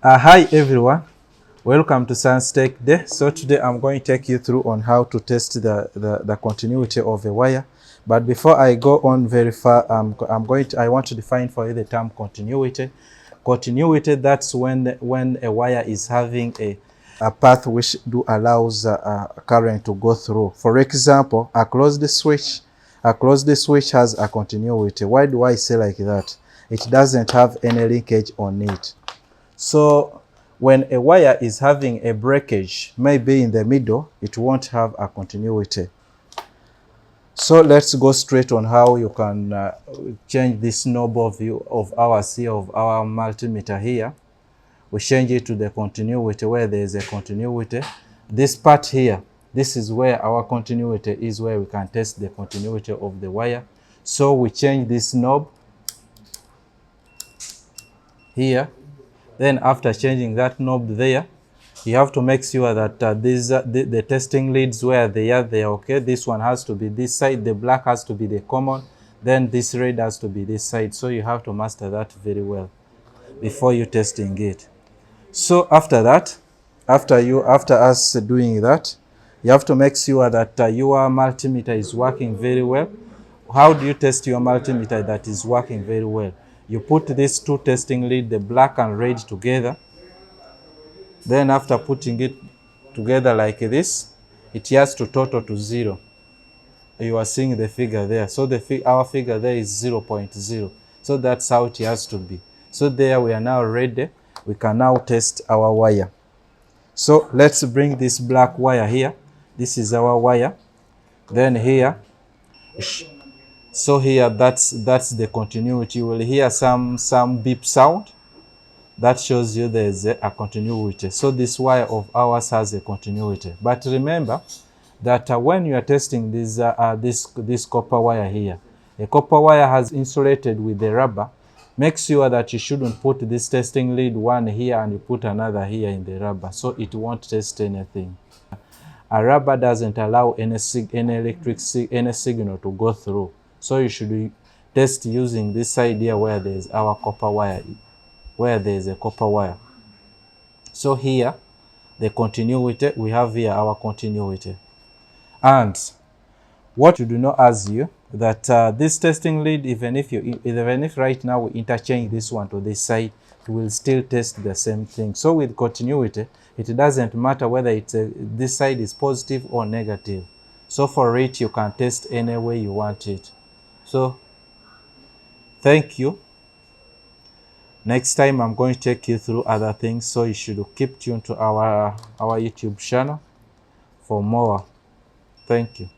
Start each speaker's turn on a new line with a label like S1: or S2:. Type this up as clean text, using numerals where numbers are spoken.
S1: Hi everyone, welcome to Science Tech Day. So today I'm going to take you through on how to test the continuity of a wire. But before I go on very far, I want to define for you the term continuity. Continuity, that's when a wire is having a path which allows current to go through. For example, a closed switch has a continuity. Why do I say like that? It doesn't have any linkage on it. So when a wire is having a breakage, maybe in the middle, it won't have a continuity. So let's go straight on how you can change this knob of our multimeter here. We change it to the continuity where there is a continuity. This part here, this is where our continuity is, where we can test the continuity of the wire. So we change this knob here. Then after changing that knob there, you have to make sure that the testing leads where they are there, okay? This one has to be this side, the black has to be the common, then this red has to be this side. So you have to master that very well before you testing it. So after that, after us doing that, you have to make sure that your multimeter is working very well. How do you test your multimeter that is working very well? You put these two testing lead, the black and red, together. Then after putting it together like this, it has to total to 0. You are seeing the figure there. So our figure there is 0.0. So that's how it has to be. So there we are now ready. We can now test our wire. So let's bring this black wire here. This is our wire. Then here, so here that's the continuity. You will hear some beep sound. That shows you there is a continuity. So this wire of ours has a continuity. But remember that when you are testing this copper wire here, a copper wire has insulated with the rubber. Make sure that you shouldn't put this testing lead one here and you put another here in the rubber, so it won't test anything. A rubber doesn't allow any signal to go through. So you should test using this side here where there is our copper wire, where there is a copper wire. So here, the continuity, we have here our continuity. And what you do not ask you, that this testing lead, even if right now we interchange this one to this side, it will still test the same thing. So with continuity, it doesn't matter whether this side is positive or negative. So for it, you can test any way you want it. So thank you. Next time I'm going to take you through other things, so you should keep tuned to our YouTube channel for more. Thank you.